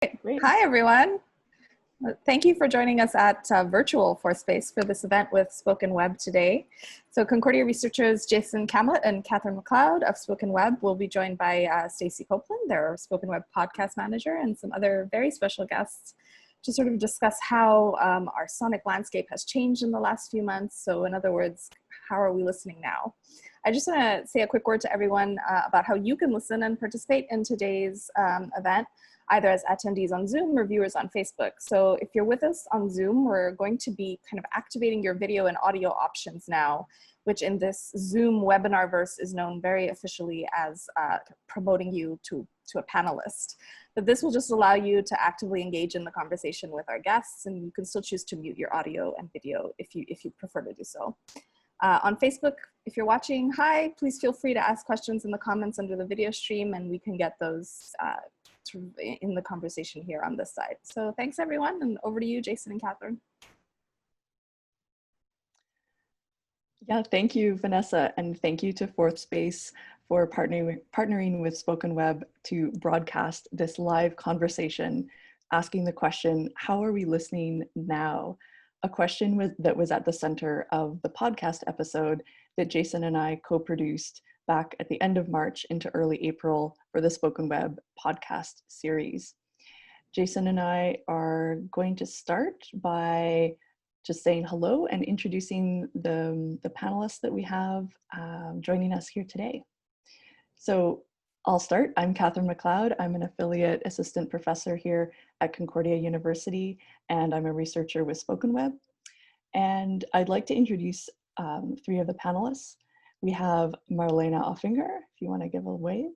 Great. Hi, everyone. Thank you for joining us at Virtual Fourth Space for this event with SpokenWeb today. So Concordia researchers Jason Camlot and Katherine McLeod of SpokenWeb will be joined by Stacy Copeland, their SpokenWeb podcast manager, and some other very special guests to sort of discuss how our sonic landscape has changed in the last few months. So in other words, how are we listening now? I just want to say a quick word to everyone about how you can listen and participate in today's event, either as attendees on Zoom or viewers on Facebook. So if you're with us on Zoom, we're going to be kind of activating your video and audio options now, which in this Zoom webinar verse is known very officially as promoting you to a panelist. But this will just allow you to actively engage in the conversation with our guests, and you can still choose to mute your audio and video if you prefer to do so. On Facebook, if you're watching, hi, please feel free to ask questions in the comments under the video stream, and we can get those in the conversation here on this side. So thanks everyone, and over to you, Jason and Katherine. Yeah, thank you, Vanessa, and thank you to Fourth Space for partnering with SpokenWeb to broadcast this live conversation, asking the question, how are we listening now? A question that was at the center of the podcast episode that Jason and I co-produced back at the end of March into early April for the SpokenWeb podcast series. Jason and I are going to start by just saying hello and introducing the panelists that we have joining us here today. So I'll start. I'm Katherine McLeod. I'm an affiliate assistant professor here at Concordia University, and I'm a researcher with SpokenWeb. And I'd like to introduce three of the panelists. We have Marlena Offinger, if you want to give a wave.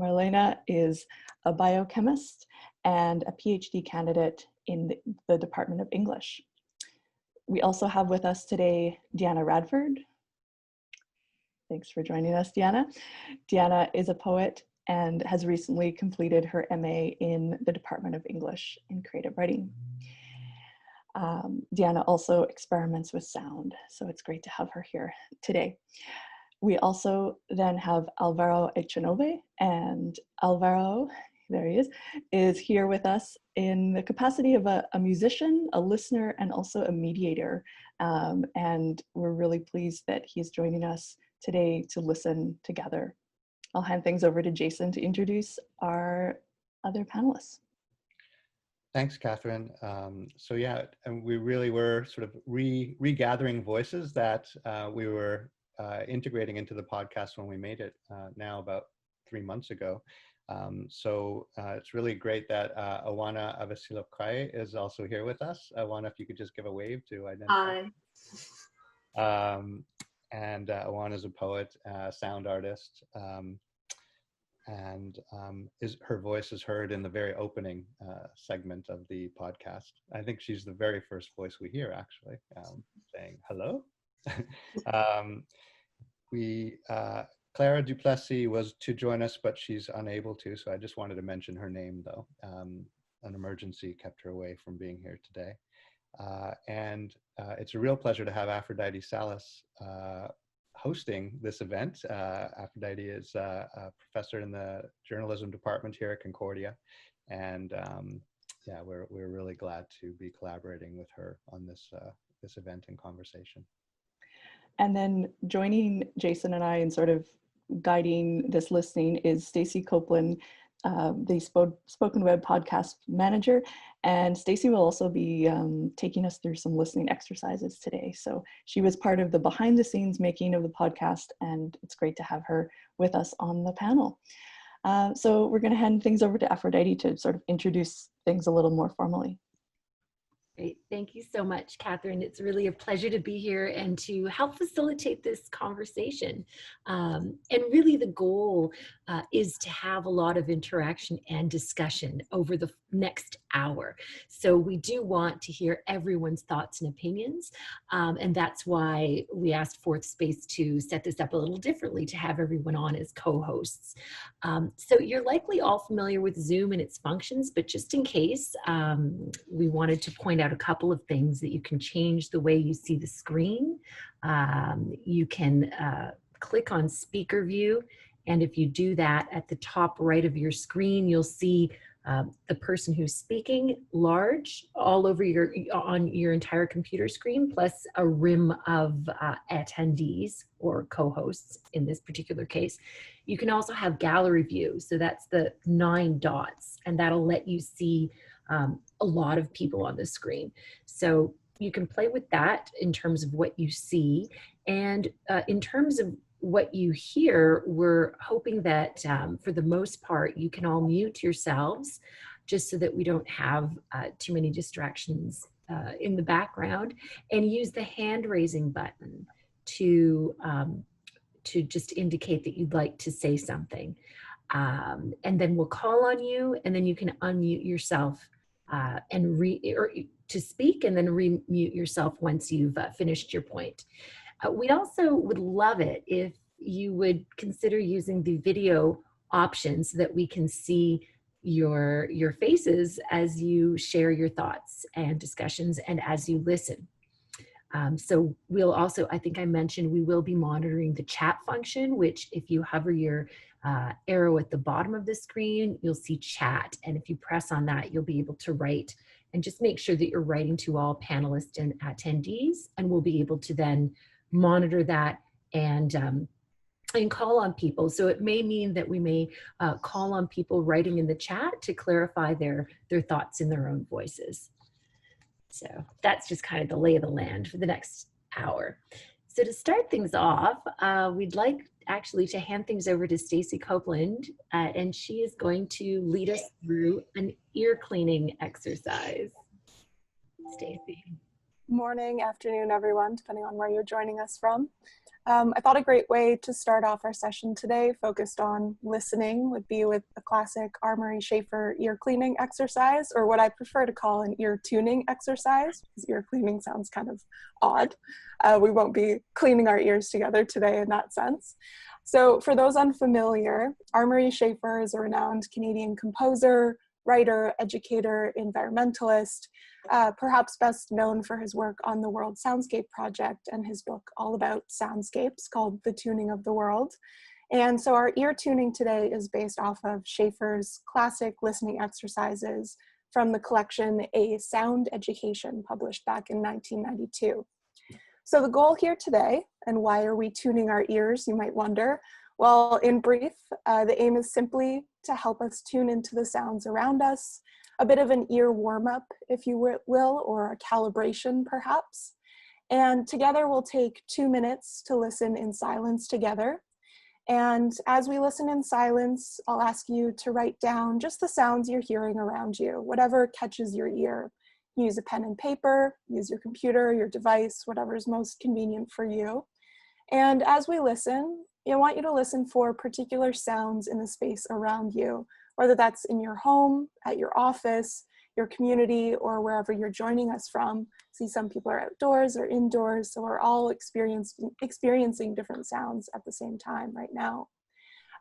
Marlena is a biochemist and a PhD candidate in the Department of English. We also have with us today Deanna Radford. Thanks for joining us, Deanna. Deanna is a poet and has recently completed her MA in the Department of English in creative writing. Deanna also experiments with sound, so it's great to have her here today. We also then have Alvaro Echenove, and Alvaro, there he is here with us in the capacity of a musician, a listener, and also a mediator. And we're really pleased that he's joining us today to listen together. I'll hand things over to Jason to introduce our other panelists. Thanks, Katherine. So yeah, and we really were sort of regathering voices that we were integrating into the podcast when we made it now about 3 months ago. So it's really great that Awana Avasilovkaya is also here with us. Awana, if you could just give a wave to identify. Hi. And Awana is a poet, sound artist, and her voice is heard in the very opening segment of the podcast. I think she's the very first voice we hear, actually, saying hello. Clara Duplessis was to join us, but she's unable to, so I just wanted to mention her name, though. An emergency kept her away from being here today. And it's a real pleasure to have Aphrodite Salas hosting this event. Aphrodite is a professor in the journalism department here at Concordia, and yeah, we're really glad to be collaborating with her on this event and conversation. And then joining Jason and I in sort of guiding this listening is Stacy Copeland, the SpokenWeb podcast manager. And Stacy will also be taking us through some listening exercises today. So she was part of the behind the scenes making of the podcast, and it's great to have her with us on the panel. So we're going to hand things over to Aphrodite to sort of introduce things a little more formally. Great. Thank you so much, Katherine. It's really a pleasure to be here and to help facilitate this conversation. And really the goal is to have a lot of interaction and discussion over the next hour. So we do want to hear everyone's thoughts and opinions. And that's why we asked Fourth Space to set this up a little differently, to have everyone on as co-hosts. So you're likely all familiar with Zoom and its functions, but just in case, we wanted to point out a couple of things that you can change the way you see the screen. You can click on speaker view, and if you do that, at the top right of your screen, you'll see the person who's speaking large all over on your entire computer screen, plus a rim of attendees or co-hosts in this particular case. You can also have gallery view. So that's the 9 dots, and that'll let you see a lot of people on the screen. So you can play with that in terms of what you see. And in terms of what you hear, we're hoping that for the most part, you can all mute yourselves just so that we don't have too many distractions in the background, and use the hand raising button to just indicate that you'd like to say something. And then we'll call on you, and then you can unmute yourself and to speak, and then remute yourself once you've finished your point. We also would love it if you would consider using the video option so that we can see your faces as you share your thoughts and discussions and as you listen. So we'll also, I think I mentioned, we will be monitoring the chat function, which if you hover your arrow at the bottom of the screen, you'll see chat. And if you press on that, you'll be able to write, and just make sure that you're writing to all panelists and attendees, and we'll be able to then monitor that and call on people. So it may mean that we may call on people writing in the chat to clarify their thoughts in their own voices. So that's just kind of the lay of the land for the next hour. So to start things off, we'd like actually to hand things over to Stacy Copeland, and she is going to lead us through an ear cleaning exercise. Stacy. Morning, afternoon, everyone, depending on where you're joining us from. I thought a great way to start off our session today, focused on listening, would be with a classic Armory Schaefer ear cleaning exercise, or what I prefer to call an ear tuning exercise, because ear cleaning sounds kind of odd. We won't be cleaning our ears together today in that sense. So for those unfamiliar, Armory Schaefer is a renowned Canadian composer, writer, educator, environmentalist, perhaps best known for his work on the World Soundscape Project and his book all about soundscapes called The Tuning of the World. And so our ear tuning today is based off of Schaefer's classic listening exercises from the collection A Sound Education, published back in 1992. So the goal here today, and why are we tuning our ears, you might wonder? Well, in brief, the aim is simply to help us tune into the sounds around us, a bit of an ear warm-up, if you will, or a calibration perhaps. And together we'll take 2 minutes to listen in silence together. And as we listen in silence, I'll ask you to write down just the sounds you're hearing around you, whatever catches your ear. Use a pen and paper, use your computer, your device, whatever is most convenient for you. And as we listen, I want you to listen for particular sounds in the space around you, whether that's in your home, at your office, your community, or wherever you're joining us from. See, some people are outdoors or indoors, so we're all experiencing different sounds at the same time right now.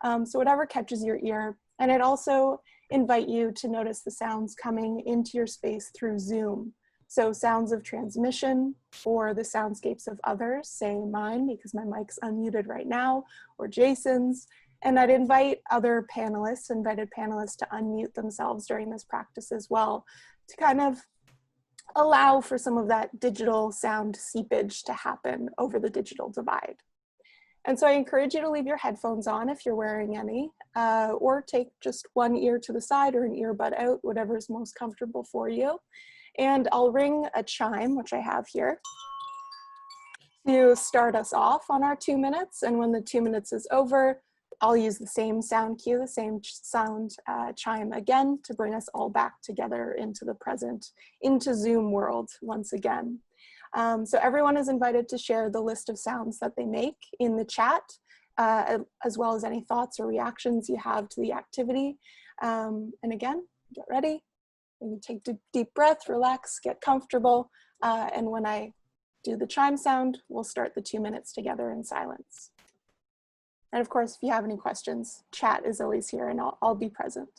So whatever catches your ear. And I'd also invite you to notice the sounds coming into your space through Zoom. So sounds of transmission, or the soundscapes of others, say mine, because my mic's unmuted right now, or Jason's. And I'd invite other panelists, invited panelists, to unmute themselves during this practice as well, to kind of allow for some of that digital sound seepage to happen over the digital divide. And so I encourage you to leave your headphones on if you're wearing any, or take just one ear to the side or an earbud out, whatever is most comfortable for you. And I'll ring a chime, which I have here, to start us off on our 2 minutes. And when the 2 minutes is over, I'll use the same sound cue, the same sound chime again, to bring us all back together into the present, into Zoom world once again. So everyone is invited to share the list of sounds that they make in the chat, as well as any thoughts or reactions you have to the activity. And again, get ready. You take a deep breath, relax, get comfortable. And when I do the chime sound, we'll start the 2 minutes together in silence. And of course, if you have any questions, chat is always here, and I'll be present.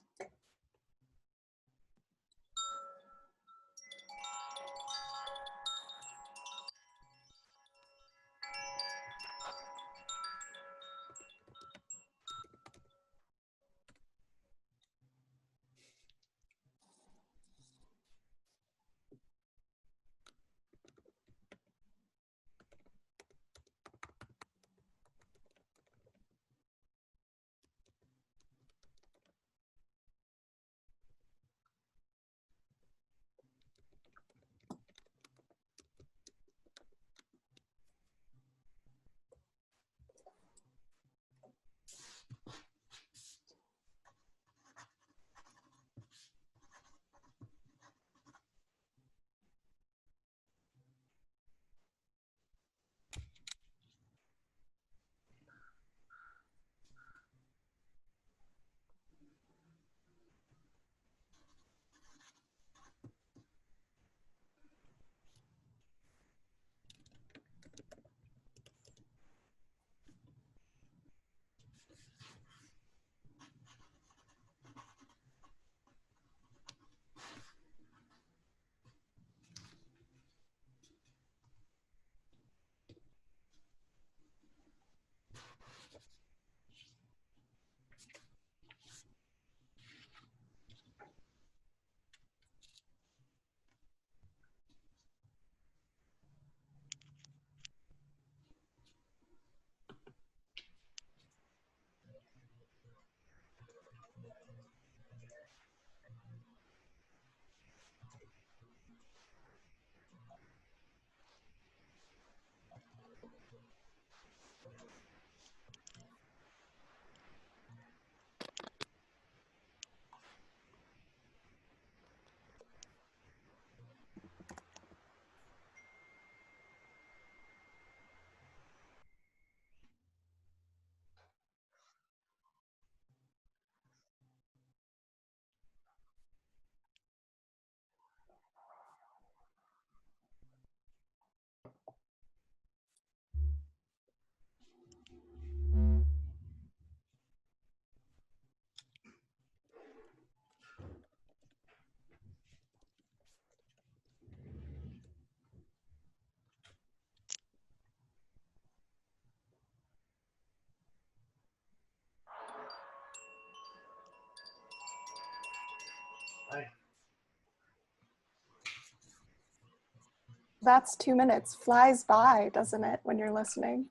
That's 2 minutes. Flies by, doesn't it, when you're listening?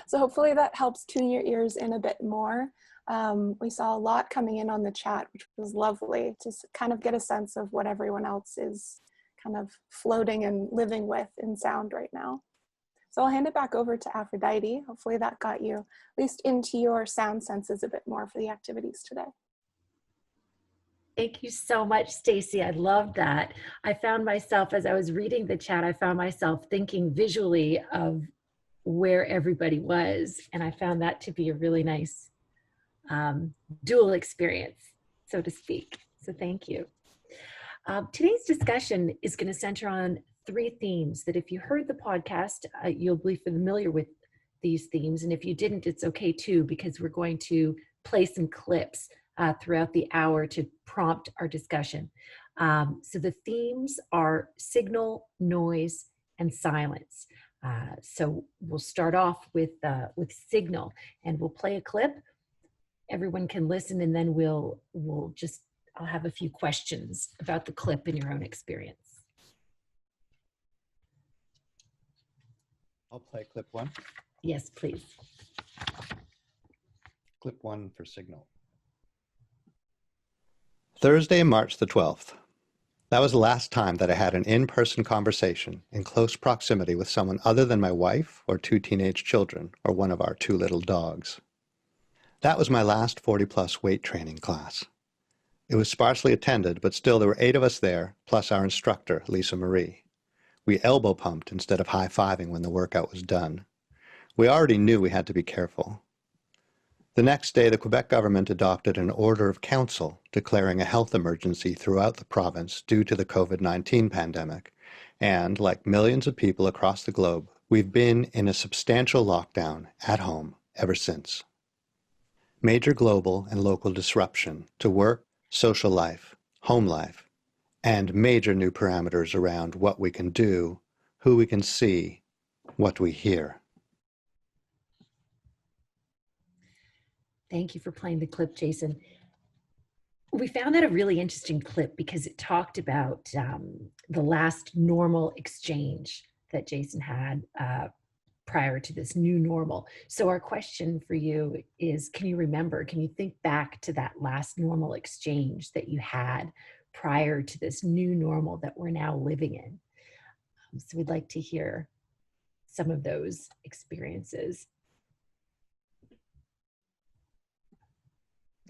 So hopefully that helps tune your ears in a bit more. We saw a lot coming in on the chat, which was lovely to kind of get a sense of what everyone else is kind of floating and living with in sound right now. So I'll hand it back over to Aphrodite. Hopefully that got you at least into your sound senses a bit more for the activities today. Thank you so much, Stacy. I loved that. I found myself, as I was reading the chat, I found myself thinking visually of where everybody was. And I found that to be a really nice dual experience, so to speak. So thank you. Today's discussion is going to center on 3 themes that if you heard the podcast, you'll be familiar with these themes. And if you didn't, it's okay too, because we're going to play some clips throughout the hour to prompt our discussion. So the themes are signal, noise, and silence. So we'll start off with signal, and we'll play a clip. Everyone can listen, and then I'll have a few questions about the clip in your own experience. I'll play clip 1. Yes, please. Clip 1 for signal. Thursday, March the 12th. That was the last time that I had an in-person conversation in close proximity with someone other than my wife or 2 teenage children or one of our 2 little dogs. That was my last 40-plus weight training class. It was sparsely attended, but still there were 8 of us there, plus our instructor, Lisa Marie. We elbow pumped instead of high-fiving when the workout was done. We already knew we had to be careful. The next day, the Quebec government adopted an order of council declaring a health emergency throughout the province due to the COVID-19 pandemic. And, like millions of people across the globe, we've been in a substantial lockdown at home ever since. Major global and local disruption to work, social life, home life, and major new parameters around what we can do, who we can see, what we hear. Thank you for playing the clip, Jason. We found that a really interesting clip because it talked about the last normal exchange that Jason had prior to this new normal. So our question for you is, can you think back to that last normal exchange that you had prior to this new normal that we're now living in? So we'd like to hear some of those experiences.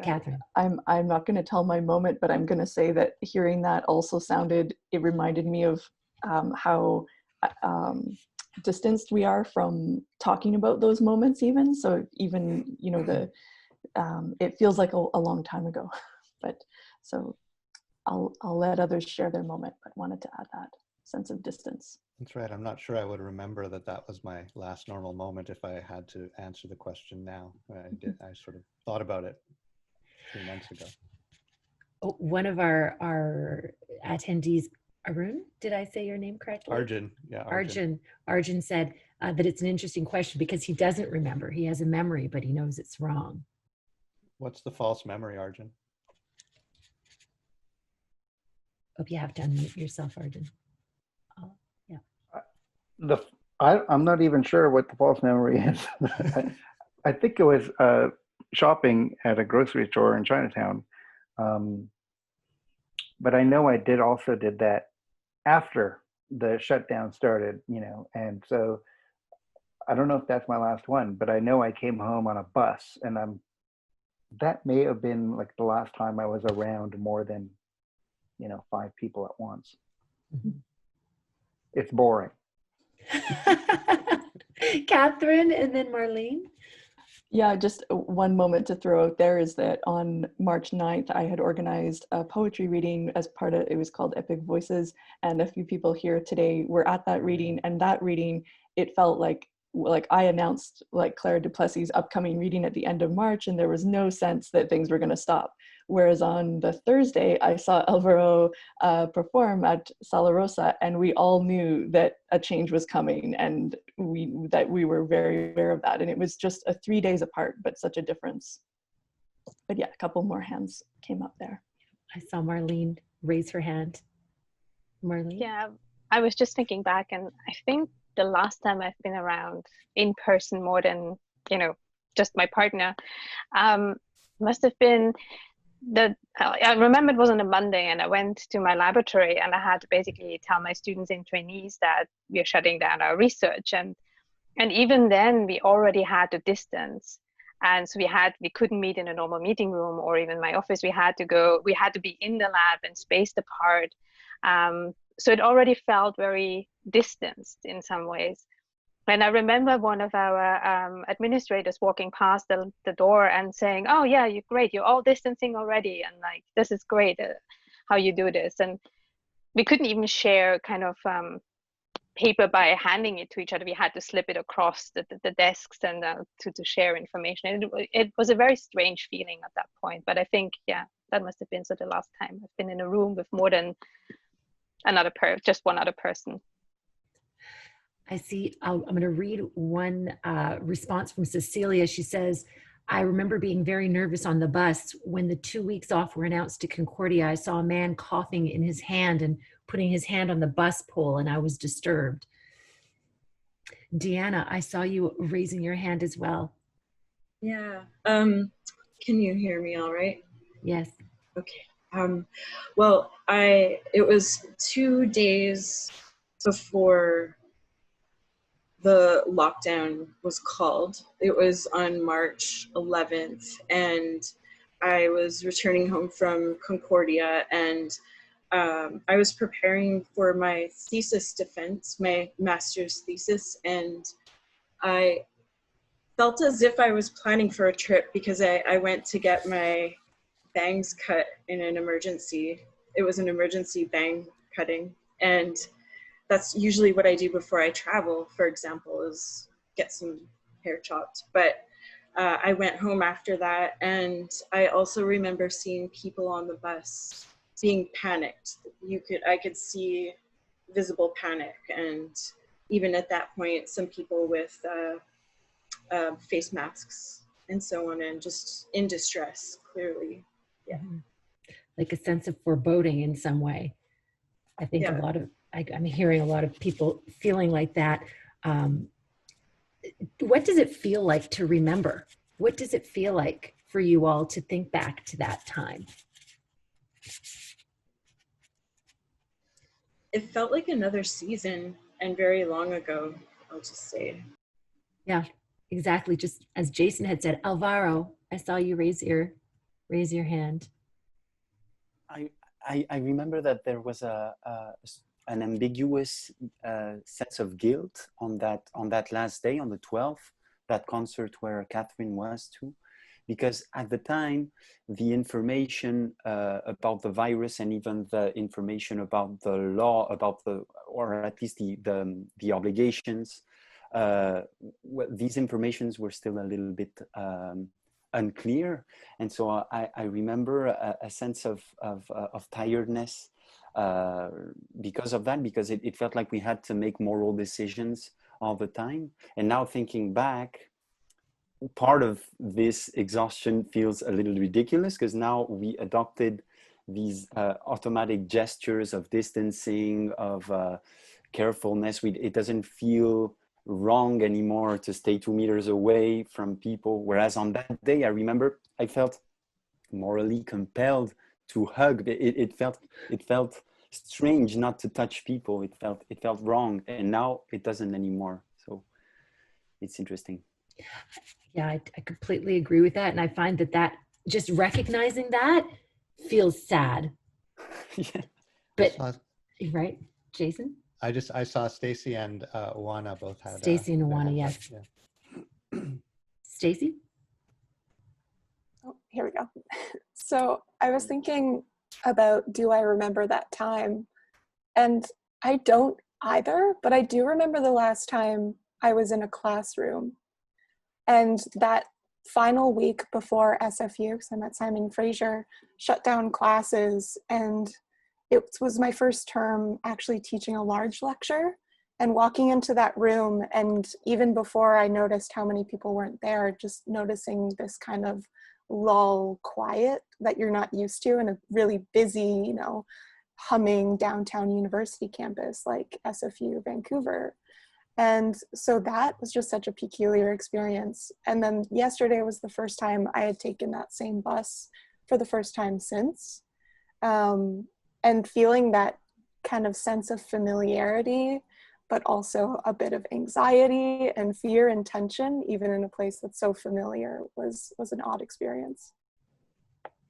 Katherine. I'm not going to tell my moment, but I'm going to say that hearing that also it reminded me of how distanced we are from talking about those moments even. So even, it feels like a long time ago, but so I'll let others share their moment, but wanted to add that sense of distance. That's right. I'm not sure I would remember that was my last normal moment if I had to answer the question now. I sort of thought about it 3 months ago. Oh, one of our attendees, Arun, did I say your name correctly? Arjun, yeah. Arjun said that it's an interesting question because he doesn't remember. He has a memory, but he knows it's wrong. What's the false memory, Arjun? Hope you have to unmute yourself, Arjun. Oh, yeah. I'm not even sure what the false memory is. I think it was shopping at a grocery store in Chinatown. But I know I did that after the shutdown started, and so I don't know if that's my last one, but I know I came home on a bus, and that may have been like the last time I was around more than, 5 people at once. Mm-hmm. It's boring. Katherine and then Marlene. Yeah, just one moment to throw out there is that on March 9th, I had organized a poetry reading as part of, it was called Epic Voices, and a few people here today were at that reading, and that reading, it felt like I announced like Clara Duplessis' upcoming reading at the end of March, and there was no sense that things were going to stop. Whereas on the Thursday, I saw Alvaro perform at Sala Rosa, and we all knew that a change was coming, and we were very aware of that. And it was just 3 days apart, but such a difference. But yeah, a couple more hands came up there. I saw Marlene raise her hand. Marlene? Yeah, I was just thinking back, and I think the last time I've been around in person more than, just my partner, must have been I remember it was on a Monday, and I went to my laboratory, and I had to basically tell my students and trainees that we are shutting down our research. And even then we already had the distance. And so we couldn't meet in a normal meeting room or even my office. We had to be in the lab and spaced apart. So it already felt very distanced in some ways. And I remember one of our administrators walking past the door and saying, "Oh yeah, you're great. You're all distancing already. And like, this is great how you do this." And we couldn't even share kind of paper by handing it to each other. We had to slip it across the desks and to share information. It was a very strange feeling at that point. But I think, yeah, that must have been the last time I've been in a room with more than just one other person. I see. I'm going to read one response from Cecilia. She says, "I remember being very nervous on the bus. When the 2 weeks off were announced to Concordia, I saw a man coughing in his hand and putting his hand on the bus pole, and I was disturbed." Deanna, I saw you raising your hand as well. Yeah. Can you hear me all right? Yes. Okay. Well, it was 2 days before the lockdown was called. It was on March 11th, and I was returning home from Concordia, and I was preparing for my thesis defense, my master's thesis, and I felt as if I was planning for a trip because I went to get my bangs cut in an emergency. It was an emergency bang cutting, and that's usually what I do before I travel, for example, is get some hair chopped. But I went home after that, and I also remember seeing people on the bus being panicked. I could see visible panic, and even at that point, some people with face masks and so on, and just in distress, clearly. Yeah. Like a sense of foreboding in some way. I think I'm hearing a lot of people feeling like that. What does it feel like to remember? What does it feel like for you all to think back to that time? It felt like another season and very long ago, I'll just say. Yeah, exactly. Just as Jason had said. Alvaro, I saw you raise your hand. I remember that there was an ambiguous sense of guilt on that last day, on the 12th, that concert where Katherine was too, because at the time the information about the virus and even the information about the law, or at least the obligations, these informations were still a little bit unclear, and so I remember a sense of tiredness because of that, because it felt like we had to make moral decisions all the time. And now thinking back, part of this exhaustion feels a little ridiculous because now we adopted these automatic gestures of distancing, of carefulness. It doesn't feel wrong anymore to stay 2 meters away from people, whereas on that day I remember I felt morally compelled to hug. It felt strange not to touch people. It felt wrong, and now it doesn't anymore. So it's interesting. Yeah, I completely agree with that, and I find that just recognizing that feels sad. Yeah. But right, Jason? I saw Stacy and Oana both had. Stacy and Oana, yes. Yeah. Stacy? Oh, here we go. So I was thinking about, do I remember that time? And I don't either, but I do remember the last time I was in a classroom. And that final week before SFU, because I'm at Simon Fraser, shut down classes, and it was my first term actually teaching a large lecture, and walking into that room, and even before I noticed how many people weren't there, just noticing this kind of lull quiet that you're not used to in a really busy, you know, humming downtown university campus like SFU Vancouver. And so that was just such a peculiar experience. And then yesterday was the first time I had taken that same bus for the first time since. And feeling that kind of sense of familiarity, but also a bit of anxiety and fear and tension, even in a place that's so familiar, was an odd experience.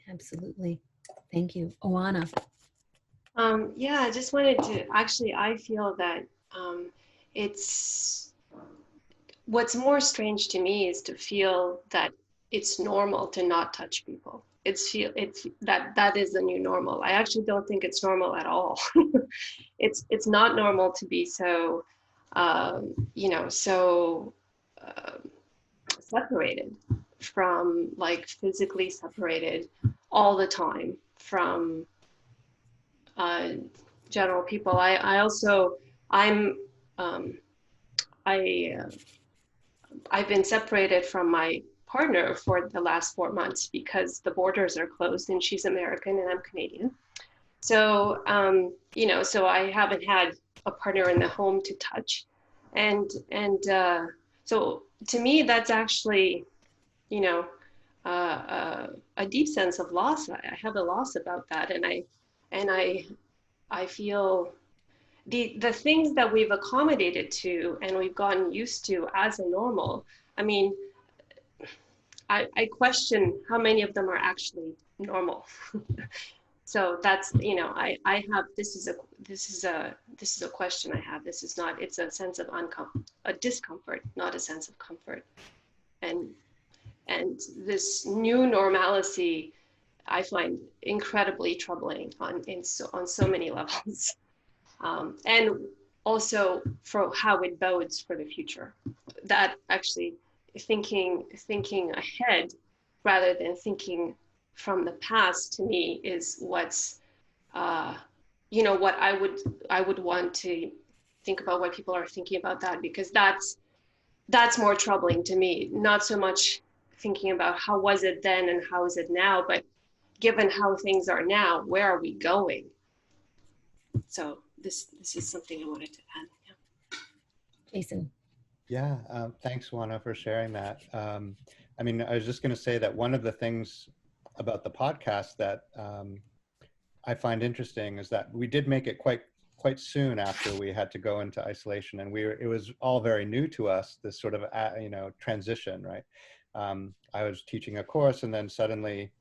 Absolutely. Thank you. Oana. Yeah, I just wanted to, actually, I feel that it's, what's more strange to me is to feel that it's normal to not touch people. It's that is the new normal. I actually don't think it's normal at all. It's not normal to be so, you know, so separated from, like, physically separated all the time from general people. I've been separated from my partner for the last 4 months because the borders are closed and she's American and I'm Canadian. So, you know, so I haven't had a partner in the home to touch. And so to me, that's actually, you know, a deep sense of loss. I have a loss about that. And I feel the things that we've accommodated to and we've gotten used to as a normal, I mean, I question how many of them are actually normal. So that's, you know, I have, this is a question I have. This is not, it's a sense of a discomfort, not a sense of comfort. And this new normalcy, I find incredibly troubling on so many levels. And also for how it bodes for the future. That actually thinking ahead rather than thinking from the past, to me, is what's, you know, what I would want to think about what people are thinking about that, because that's more troubling to me. Not so much thinking about how was it then and how is it now, but given how things are now, where are we going? So this is something I wanted to add. Yeah. Jason. Yeah, thanks, Juana, for sharing that. I mean, I was just going to say that one of the things about the podcast that I find interesting is that we did make it quite soon after we had to go into isolation, and it was all very new to us, this sort of you know, transition, right? I was teaching a course, and then suddenly,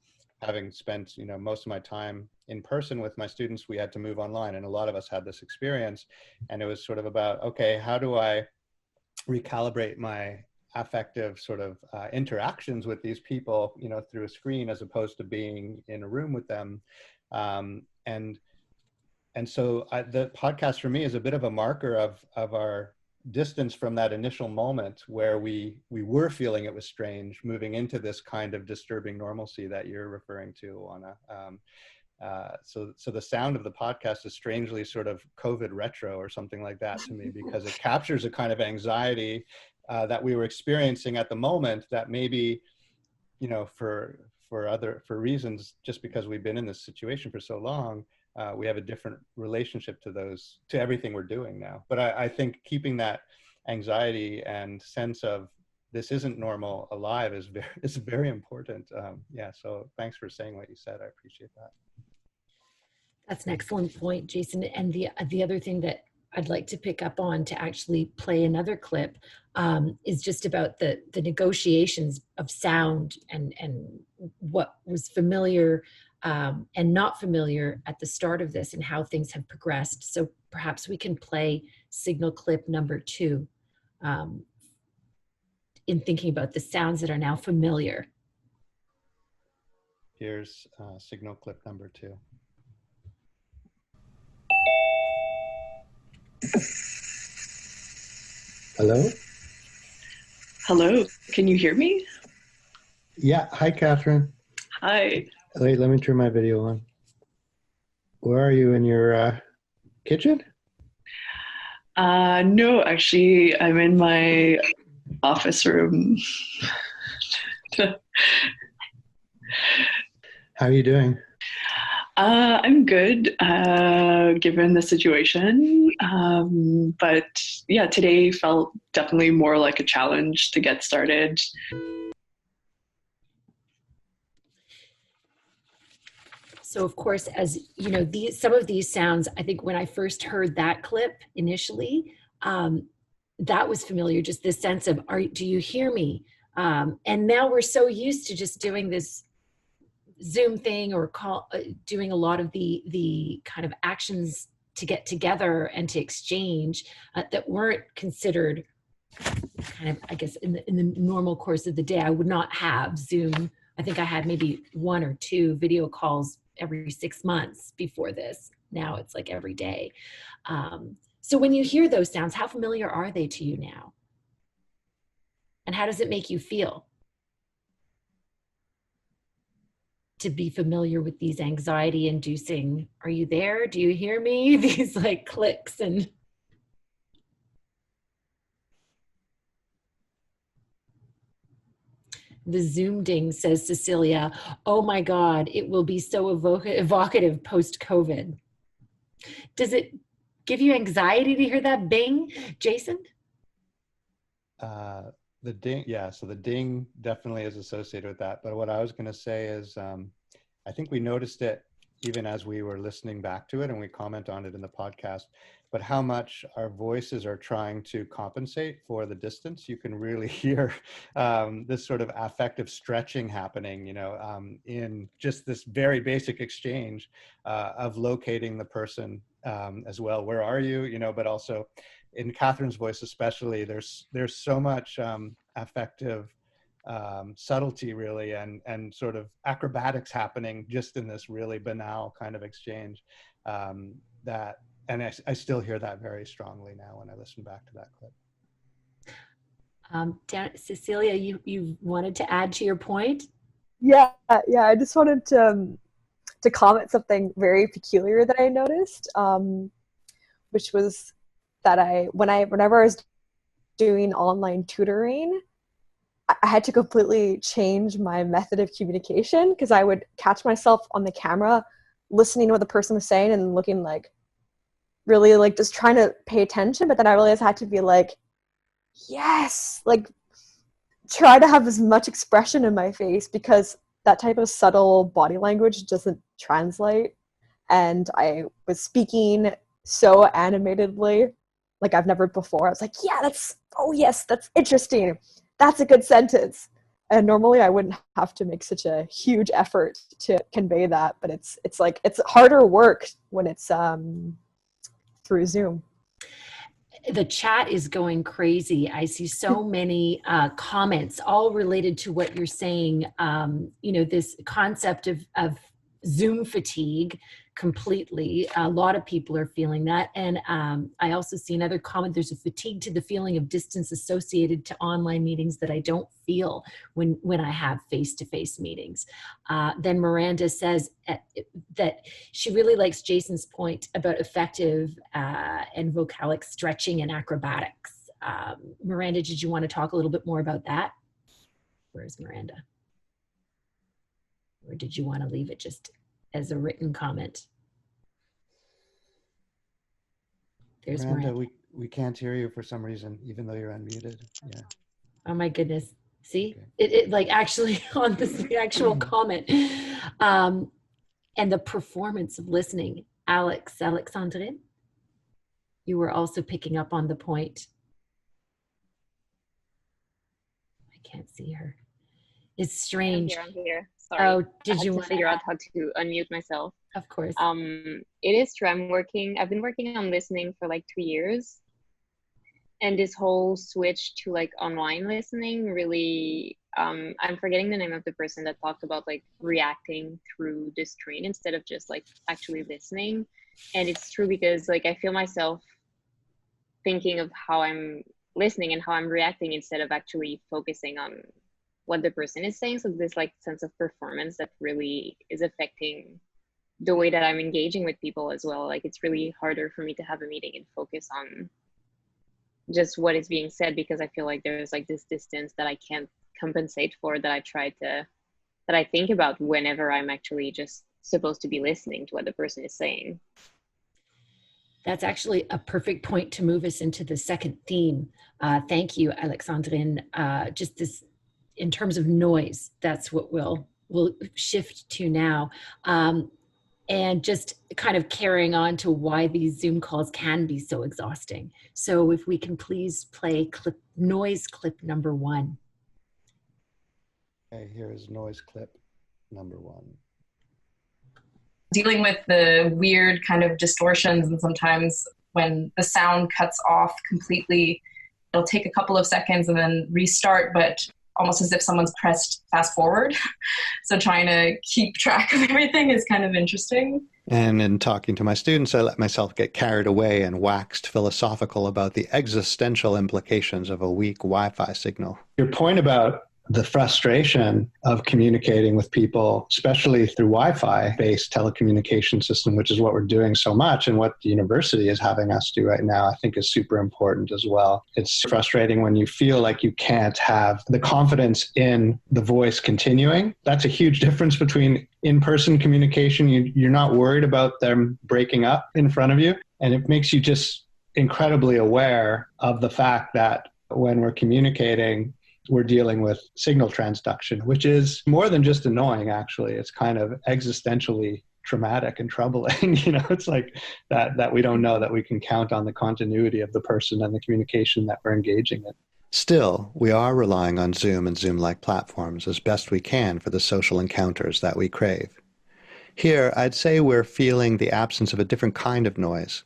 having spent, you know, most of my time in person with my students, we had to move online, and a lot of us had this experience, and it was sort of about, okay, how do I recalibrate my affective sort of interactions with these people, you know, through a screen as opposed to being in a room with them. And so the podcast for me is a bit of a marker of our distance from that initial moment where we were feeling it was strange, moving into this kind of disturbing normalcy that you're referring to, Anna. So the sound of the podcast is strangely sort of COVID retro or something like that to me, because it captures a kind of anxiety that we were experiencing at the moment that maybe, you know, for reasons, just because we've been in this situation for so long, we have a different relationship to everything we're doing now. But I think keeping that anxiety and sense of this isn't normal alive is very important. Yeah, so thanks for saying what you said. I appreciate that. That's an excellent point, Jason. And the other thing that I'd like to pick up on to actually play another clip is just about the negotiations of sound and what was familiar and not familiar at the start of this and how things have progressed. So perhaps we can play signal clip number 2 in thinking about the sounds that are now familiar. Here's signal clip number 2. Hello? Hello, can you hear me? Yeah, hi, Katherine. Hi. Wait, let me turn my video on. Where are you, in your kitchen? No, actually, I'm in my office room. How are you doing? I'm good, given the situation. But yeah, today felt definitely more like a challenge to get started. So of course, as you know, some of these sounds, I think when I first heard that clip initially, that was familiar, just this sense of, do you hear me? And now we're so used to just doing this Zoom thing or doing a lot of the kind of actions to get together and to exchange that weren't considered kind of, I guess, in the normal course of the day. I would not have Zoom. I think I had maybe 1 or 2 video calls every 6 months before this. Now it's like every day. So when you hear those sounds, how familiar are they to you now? And how does it make you feel to be familiar with these anxiety inducing, are you there? Do you hear me? These like clicks and. The Zoom ding, says Cecilia. Oh my God, it will be so evocative post-COVID. Does it give you anxiety to hear that bing, Jason? The ding, yeah, so the ding definitely is associated with that. But what I was going to say is, I think we noticed it even as we were listening back to it, and we comment on it in the podcast, but how much our voices are trying to compensate for the distance. You can really hear this sort of affective stretching happening, you know, in just this very basic exchange of locating the person as well. Where are you? You know, but also in Catherine's voice especially, there's so much affective subtlety really and sort of acrobatics happening just in this really banal kind of exchange that, and I still hear that very strongly now when I listen back to that clip. Cecilia, you wanted to add to your point? Yeah, I just wanted to comment something very peculiar that I noticed, which was that whenever I was doing online tutoring, I had to completely change my method of communication because I would catch myself on the camera listening to what the person was saying and looking like really like just trying to pay attention, but then I realized I had to be like, yes, like try to have as much expression in my face because that type of subtle body language doesn't translate. And I was speaking so animatedly like I've never before. I was like, yeah, oh yes, that's interesting. That's a good sentence. And normally I wouldn't have to make such a huge effort to convey that, but it's like, it's harder work when it's through Zoom. The chat is going crazy. I see so many comments all related to what you're saying. You know, this concept of Zoom fatigue completely. A lot of people are feeling that. And I also see another comment, there's a fatigue to the feeling of distance associated to online meetings that I don't feel when I have face-to-face meetings. Then Miranda says that she really likes Jason's point about effective and vocalic stretching and acrobatics. Miranda, did you want to talk a little bit more about that? Where's Miranda? Or did you want to leave it just as a written comment? There's Miranda. We can't hear you for some reason, even though you're unmuted. Yeah. Oh my goodness. See, okay. it like actually on the actual comment. And the performance of listening. Alexandrine, you were also picking up on the point. I can't see her. It's strange. I'm here. Sorry. Oh, did you want to figure out how to unmute myself? Of course. It is true. I've been working on listening for like 2 years. And this whole switch to like online listening really, I'm forgetting the name of the person that talked about like reacting through the screen instead of just like actually listening. And it's true because like I feel myself thinking of how I'm listening and how I'm reacting instead of actually focusing on what the person is saying. So this like sense of performance that really is affecting the way that I'm engaging with people as well. Like it's really harder for me to have a meeting and focus on just what is being said because I feel like there's like this distance that I can't compensate for that that I think about whenever I'm actually just supposed to be listening to what the person is saying. That's actually a perfect point to move us into the second theme. Thank you, Alexandrine. Just this, in terms of noise, that's what we'll shift to now. And just kind of carrying on to why these Zoom calls can be so exhausting. So if we can please play noise clip number 1. Okay, here is noise clip number 1. Dealing with the weird kind of distortions, and sometimes when the sound cuts off completely, it'll take a couple of seconds and then restart, but almost as if someone's pressed fast forward. So trying to keep track of everything is kind of interesting. And in talking to my students, I let myself get carried away and waxed philosophical about the existential implications of a weak Wi-Fi signal. Your point about the frustration of communicating with people, especially through Wi-Fi based telecommunication system, which is what we're doing so much and what the university is having us do right now, I think is super important as well. It's frustrating when you feel like you can't have the confidence in the voice continuing. That's a huge difference between in-person communication. You're not worried about them breaking up in front of you. And it makes you just incredibly aware of the fact that when we're communicating, we're dealing with signal transduction, which is more than just annoying, actually. It's kind of existentially traumatic and troubling. You know, it's like that we don't know that we can count on the continuity of the person and the communication that we're engaging in. Still, we are relying on Zoom and Zoom-like platforms as best we can for the social encounters that we crave. Here, I'd say we're feeling the absence of a different kind of noise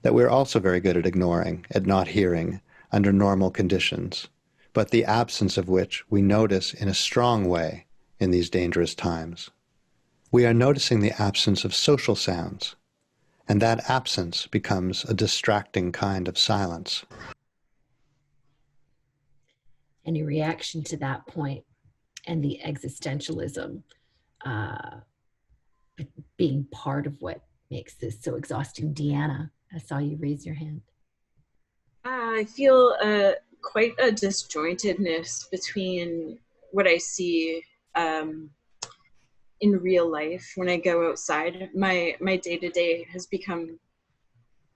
that we're also very good at ignoring, at not hearing, under normal conditions, but the absence of which we notice in a strong way in these dangerous times. We are noticing the absence of social sounds, and that absence becomes a distracting kind of silence. Any reaction to that point and the existentialism being part of what makes this so exhausting? Deanna, I saw you raise your hand. I feel quite a disjointedness between what I see in real life when I go outside. My day-to-day has become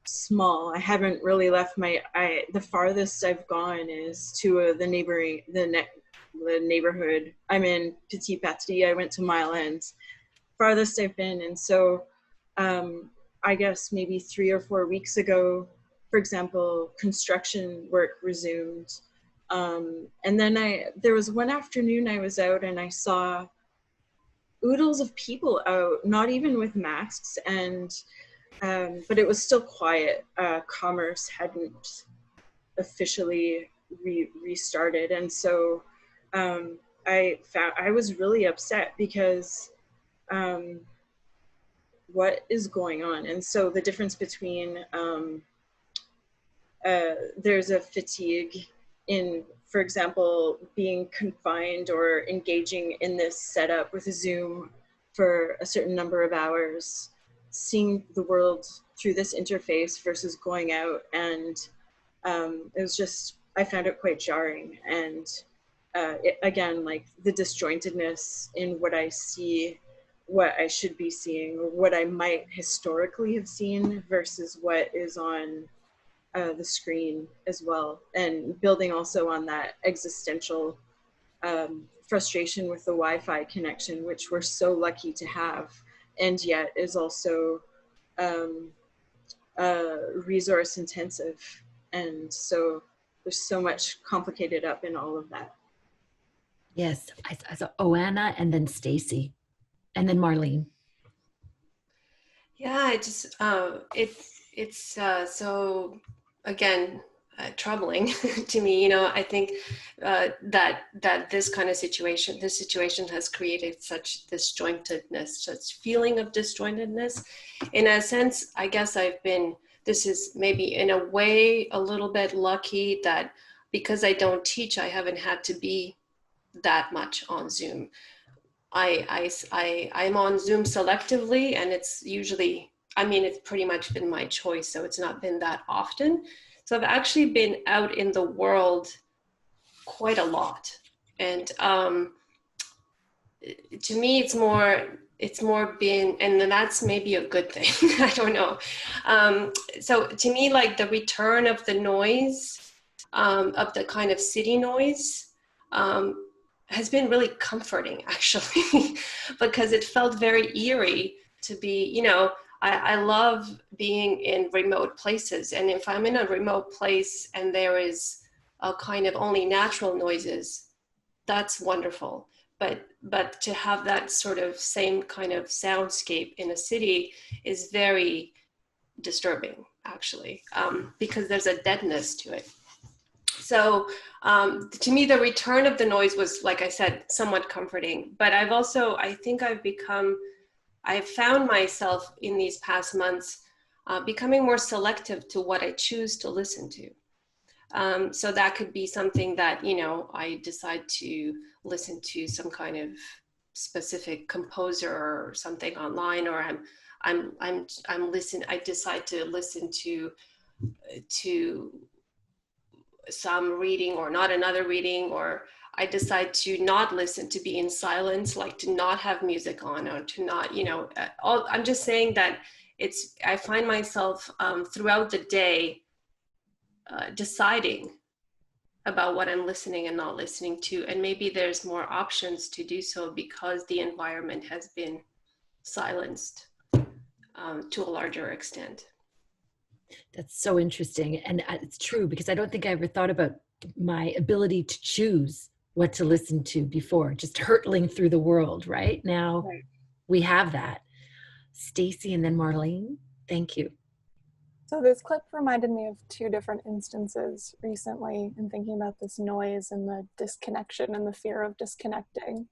small. I haven't really left the farthest I've gone is to the neighborhood. I'm in Petit Patrie. I went to Mile End. Farthest I've been. And so I guess maybe 3 or 4 weeks ago, for example, construction work resumed. And then there was one afternoon I was out and I saw oodles of people out, not even with masks, and but it was still quiet. Commerce hadn't officially restarted. And so I was really upset because what is going on? And so the difference between there's a fatigue in, for example, being confined or engaging in this setup with Zoom for a certain number of hours, seeing the world through this interface versus going out. And it was just, I found it quite jarring. And again, like the disjointedness in what I see, what I should be seeing, or what I might historically have seen versus what is on the screen as well, and building also on that existential frustration with the Wi-Fi connection, which we're so lucky to have, and yet is also resource intensive. And so there's so much complicated up in all of that. Yes, I saw Oana and then Stacy and then Marlene. Yeah, I just, it's so, again, troubling to me. You know, I think that this kind of situation, this situation has created such disjointedness, such feeling of disjointedness. In a sense, I guess this is maybe in a way a little bit lucky that because I don't teach, I haven't had to be that much on Zoom. I'm on Zoom selectively, and it's usually, I mean, it's pretty much been my choice, so it's not been that often. So I've actually been out in the world quite a lot. And to me, it's more been, and then that's maybe a good thing. I don't know. So to me, like the return of the noise, of the kind of city noise, has been really comforting, actually, because it felt very eerie to be, you know, I love being in remote places. And if I'm in a remote place and there is a kind of only natural noises, that's wonderful. But to have that sort of same kind of soundscape in a city is very disturbing, actually, because there's a deadness to it. So to me, the return of the noise was, like I said, somewhat comforting. But I think I've found myself in these past months becoming more selective to what I choose to listen to. So that could be something that, you know, I decide to listen to some kind of specific composer or something online, or I decide to listen to some reading or not another reading, or I decide to not listen, to be in silence, like to not have music on, or to not, you know, I'm just saying that I find myself throughout the day deciding about what I'm listening and not listening to. And maybe there's more options to do so because the environment has been silenced to a larger extent. That's so interesting. And it's true, because I don't think I ever thought about my ability to choose what to listen to before, just hurtling through the world. Right now, we have that. Stacy and then Marlene, thank you. So this clip reminded me of two different instances recently in thinking about this noise and the disconnection and the fear of disconnecting.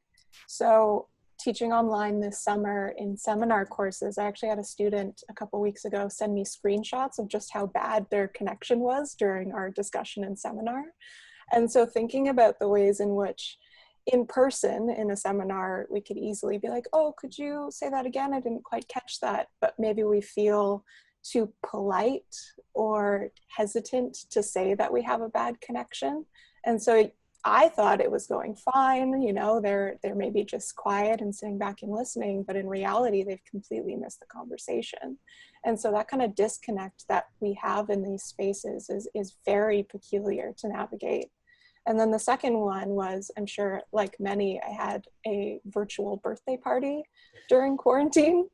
So teaching online this summer in seminar courses, I actually had a student a couple weeks ago send me screenshots of just how bad their connection was during our discussion and seminar. And so thinking about the ways in which in person in a seminar, we could easily be like, oh, could you say that again? I didn't quite catch that. But maybe we feel too polite or hesitant to say that we have a bad connection. And so I thought it was going fine, you know, they're maybe just quiet and sitting back and listening, but in reality, they've completely missed the conversation. And so that kind of disconnect that we have in these spaces is very peculiar to navigate. And then the second one was, I'm sure like many, I had a virtual birthday party during quarantine.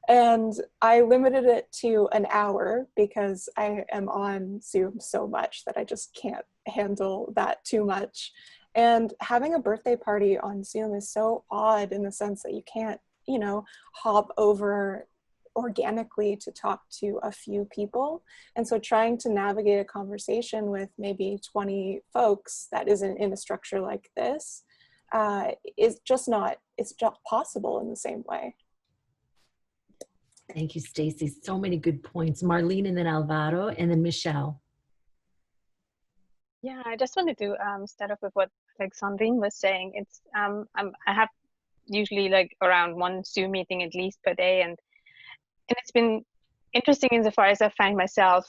And I limited it to an hour because I am on Zoom so much that I just can't handle that too much. And having a birthday party on Zoom is so odd in the sense that you can't, you know, hop over organically to talk to a few people. And so trying to navigate a conversation with maybe 20 folks that isn't in a structure like this is just not, it's not possible in the same way. Thank you, Stacy. So many good points. Marlene and then Alvaro and then Michelle. Yeah, I just wanted to start off with what Alexandrine was saying. It's I have usually like around one Zoom meeting at least per day, and it's been interesting insofar as I find myself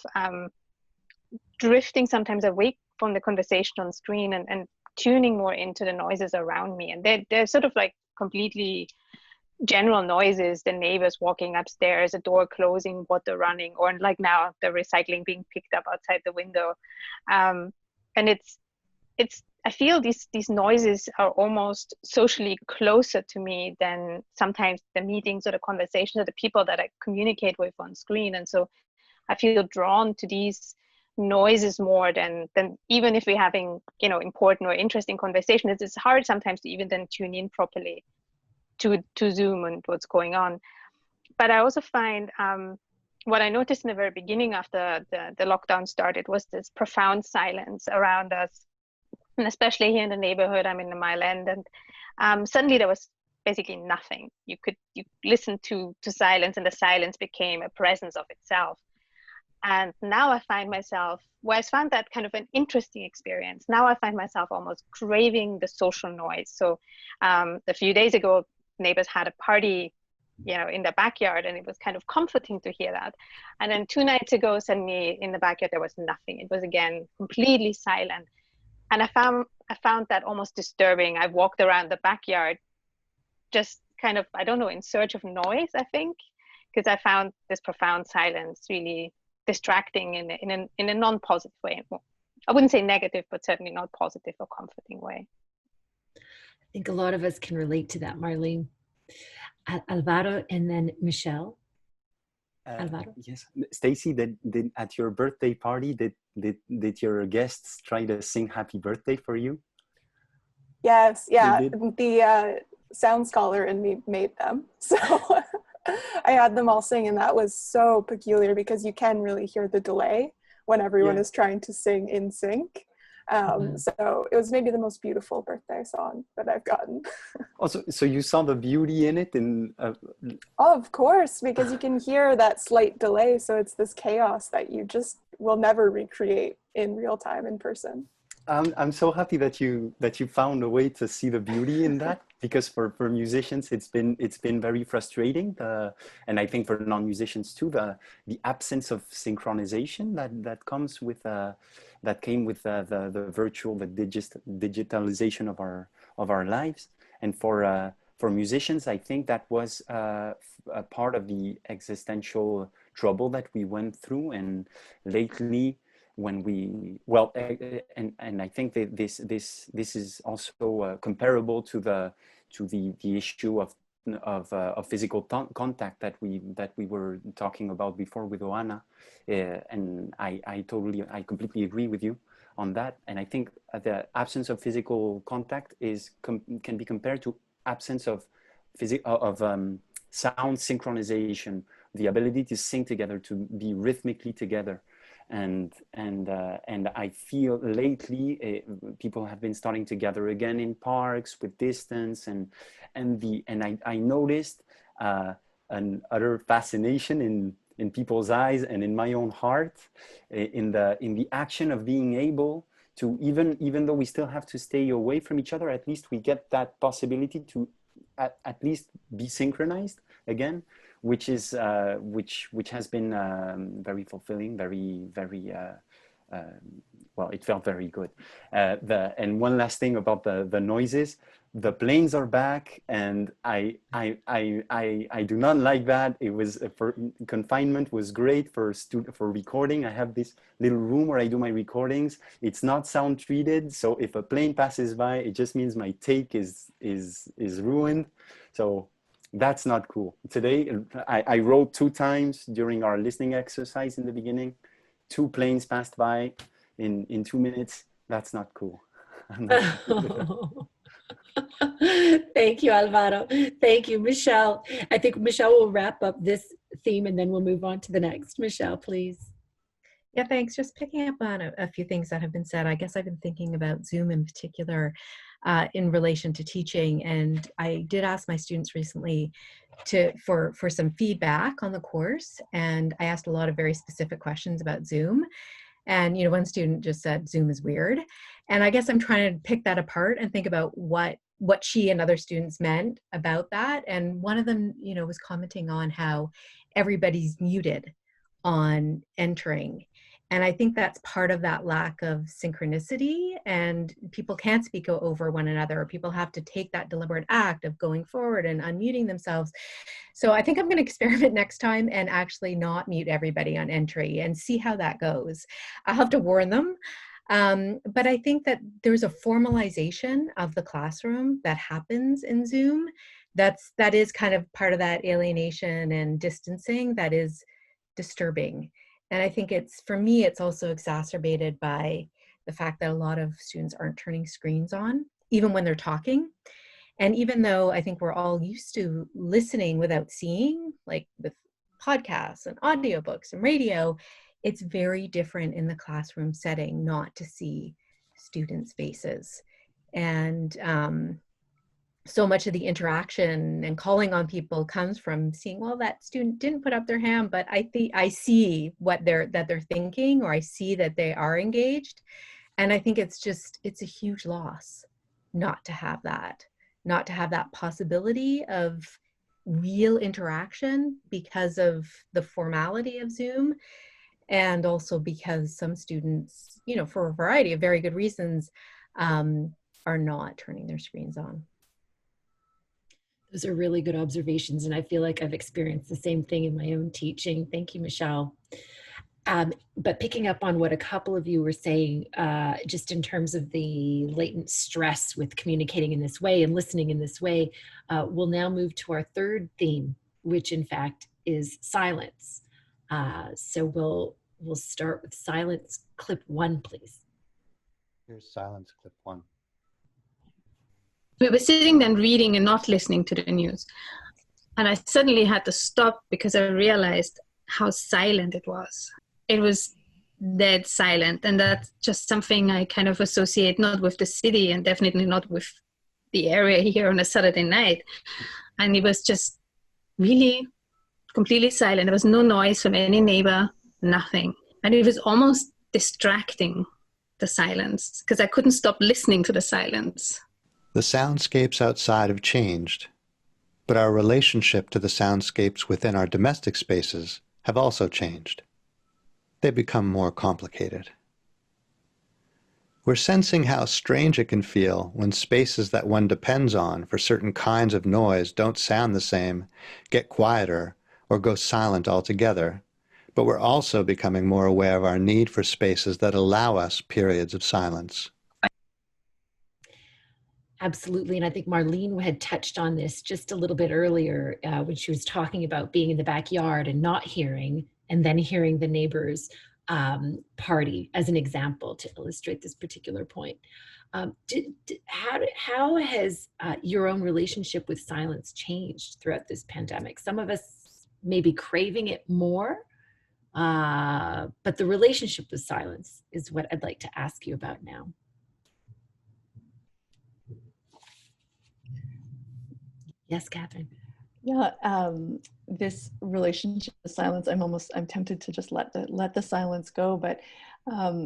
drifting sometimes away from the conversation on screen and tuning more into the noises around me, and they're sort of like completely general noises, the neighbors walking upstairs, a door closing, water running, or like now the recycling being picked up outside the window. And it's I feel these noises are almost socially closer to me than sometimes the meetings or the conversations or the people that I communicate with on screen. And so I feel drawn to these noises more than even if we're having, you know, important or interesting conversations. It's hard sometimes to even then tune in properly to Zoom and what's going on. But I also find what I noticed in the very beginning after the lockdown started was this profound silence around us, and especially here in the neighborhood. I'm in the Mile End, and suddenly there was basically nothing. You listen to silence, and the silence became a presence of itself. And now I find myself, where I found that kind of an interesting experience, now I find myself almost craving the social noise. So a few days ago, neighbors had a party, you know, in the backyard, and it was kind of comforting to hear that. And then 2 nights ago, suddenly in the backyard, there was nothing. It was again completely silent. And I found that almost disturbing. I walked around the backyard just kind of, I don't know, in search of noise, I think, because I found this profound silence really distracting in a non-positive way. I wouldn't say negative, but certainly not positive or comforting way. I think a lot of us can relate to that, Marlene. Alvaro and then Michelle. Alvaro. Yes, Stacy, did at your birthday party, did your guests try to sing happy birthday for you? Yes, yeah, the sound scholar in me made them. So I had them all sing, and that was so peculiar because you can really hear the delay when everyone is trying to sing in sync. So it was maybe the most beautiful birthday song that I've gotten. Also, so you saw the beauty in it, and of course, because you can hear that slight delay, so it's this chaos that you just will never recreate in real time in person. I'm so happy that you found a way to see the beauty in that, because for musicians it's been very frustrating, and I think for non-musicians too, the absence of synchronization that comes with that came with the virtual, the digitalization of our lives. And for musicians, I think that was a part of the existential trouble that we went through. And lately, when we, well, and I think that this is also comparable to the issue of physical contact that we were talking about before with Oana, and I completely agree with you on that. And I think the absence of physical contact can be compared to absence of sound synchronization, the ability to sing together, to be rhythmically together. And I feel lately people have been starting to gather again in parks with distance, and I noticed an utter fascination in people's eyes and in my own heart in the action of being able to, even though we still have to stay away from each other, at least we get that possibility to at least be synchronized again, which is which has been very fulfilling, very well, it felt very good. And one last thing about the noises, the planes are back, and I do not like that. It was for confinement was great for recording. I have this little room where I do my recordings. It's not sound treated, so if a plane passes by, it just means my take is ruined. So that's not cool. Today, I wrote 2 times during our listening exercise in the beginning. 2 planes passed by in 2 minutes. That's not cool. Thank you, Alvaro. Thank you, Michelle. I think Michelle will wrap up this theme and then we'll move on to the next. Michelle, please. Yeah, thanks. Just picking up on a few things that have been said. I guess I've been thinking about Zoom in particular in relation to teaching. And I did ask my students recently for some feedback on the course. And I asked a lot of very specific questions about Zoom. And, one student just said, Zoom is weird. And I guess I'm trying to pick that apart and think about what she and other students meant about that. And one of them, was commenting on how everybody's muted on entering. And I think that's part of that lack of synchronicity, and people can't speak over one another, or people have to take that deliberate act of going forward and unmuting themselves. So I think I'm going to experiment next time and actually not mute everybody on entry and see how that goes. I'll have to warn them. But I think that there's a formalization of the classroom that happens in Zoom. That is kind of part of that alienation and distancing that is disturbing. And I think for me, it's also exacerbated by the fact that a lot of students aren't turning screens on, even when they're talking. And even though I think we're all used to listening without seeing, like with podcasts and audiobooks and radio, it's very different in the classroom setting not to see students' faces. And so much of the interaction and calling on people comes from seeing, well, that student didn't put up their hand, but I see that they're thinking, or I see that they are engaged. And I think it's a huge loss not to have that possibility of real interaction because of the formality of Zoom. And also because some students, for a variety of very good reasons, are not turning their screens on. Those are really good observations, and I feel like I've experienced the same thing in my own teaching. Thank you, Michelle. But picking up on what a couple of you were saying, just in terms of the latent stress with communicating in this way and listening in this way, we'll now move to our third theme, which in fact is silence. So we'll start with silence clip 1, please. Here's silence clip 1. We were sitting and reading and not listening to the news. And I suddenly had to stop because I realized how silent it was. It was dead silent. And that's just something I kind of associate not with the city and definitely not with the area here on a Saturday night. And it was just really completely silent. There was no noise from any neighbor, nothing. And it was almost distracting, the silence, because I couldn't stop listening to the silence. The soundscapes outside have changed, but our relationship to the soundscapes within our domestic spaces have also changed. They become more complicated. We're sensing how strange it can feel when spaces that one depends on for certain kinds of noise don't sound the same, get quieter, or go silent altogether. But we're also becoming more aware of our need for spaces that allow us periods of silence. Absolutely, and I think Marlene had touched on this just a little bit earlier when she was talking about being in the backyard and not hearing, and then hearing the neighbors party as an example to illustrate this particular point. How has your own relationship with silence changed throughout this pandemic? Some of us may be craving it more, but the relationship with silence is what I'd like to ask you about now. Yes, Katherine. Yeah, this relationship with silence, I'm tempted to just let the silence go, but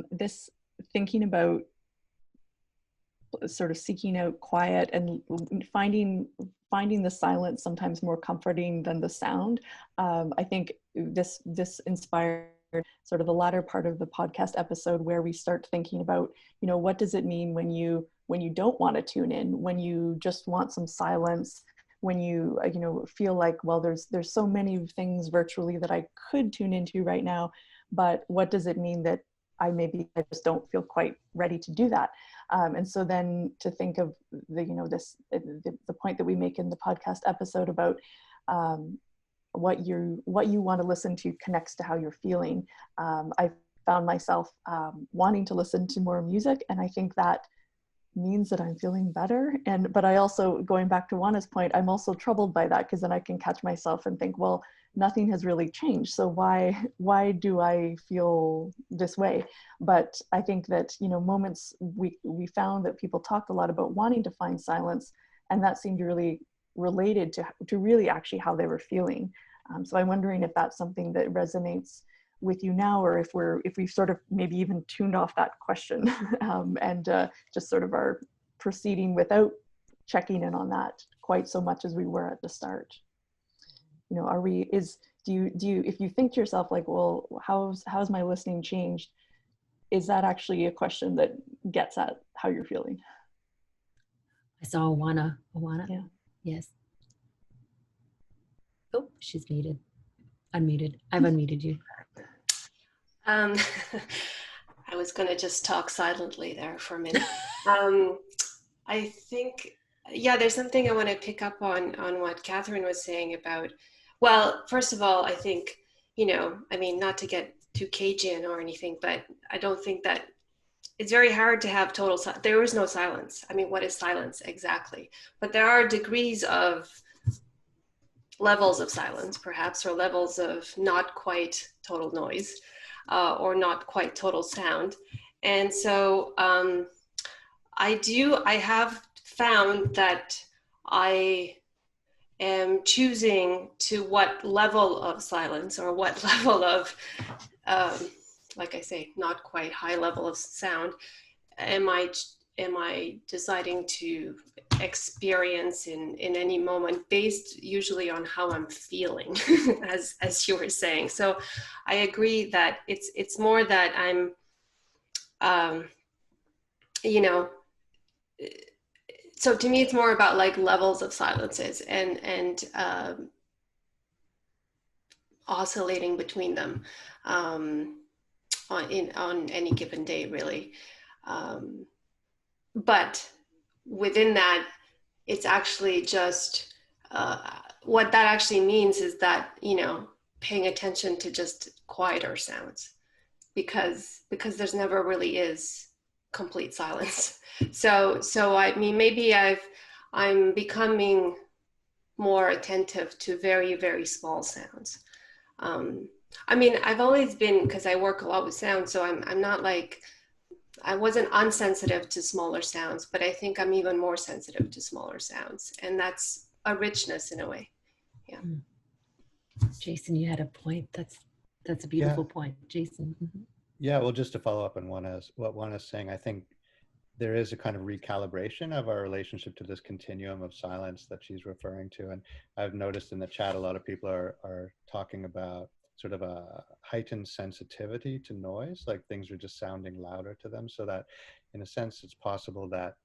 this thinking about sort of seeking out quiet and finding the silence sometimes more comforting than the sound. I think this inspired sort of the latter part of the podcast episode where we start thinking about, what does it mean when you don't want to tune in, when you just want some silence, when you feel like, well, there's so many things virtually that I could tune into right now, but what does it mean that I just don't feel quite ready to do that? And so then to think of the point that we make in the podcast episode about what you want to listen to connects to how you're feeling. I found myself wanting to listen to more music, and I think that means that I'm feeling better. But I also, going back to Juana's point, I'm also troubled by that, because then I can catch myself and think, well, nothing has really changed, so why do I feel this way? But I think that moments we found that people talked a lot about wanting to find silence, and that seemed really related to really actually how they were feeling. So I'm wondering if that's something that resonates with you now, or if we've sort of maybe even tuned off that question and just sort of are proceeding without checking in on that quite so much as we were at the start. Do you if you think to yourself like, well, how's my listening changed, is that actually a question that gets at how you're feeling? I saw Awana. Yeah. Yes. Oh, she's muted. Unmuted. I've unmuted you. I was going to just talk silently there for a minute. I think, yeah, there's something I want to pick up on what Katherine was saying about, well, first of all, I think, not to get too Cajun or anything, but I don't think that it's very hard to have total silence. There is no silence. I mean, what is silence exactly? But there are degrees of levels of silence, perhaps, or levels of not quite total noise. Or not quite total sound. And so I have found that I am choosing to what level of silence or what level of, like I say, not quite high level of sound am I deciding to experience in any moment, based usually on how I'm feeling, as you were saying. So I agree that it's more that I'm, so to me, it's more about like levels of silences and oscillating between them on any given day, really. But within that, it's actually just what that actually means is that, you know, paying attention to just quieter sounds, because there's never really is complete silence. So I mean, maybe I'm becoming more attentive to very, very small sounds. I mean, I've always been, because I work a lot with sound, so I'm not like, I wasn't unsensitive to smaller sounds, but I think I'm even more sensitive to smaller sounds, and that's a richness in a way. Yeah. Jason, you had a point. That's a beautiful point, Jason. Mm-hmm. Yeah, well, just to follow up on what Juana is saying, I think there is a kind of recalibration of our relationship to this continuum of silence that she's referring to. And I've noticed in the chat, a lot of people are talking about sort of a heightened sensitivity to noise, like things are just sounding louder to them. So that in a sense, it's possible that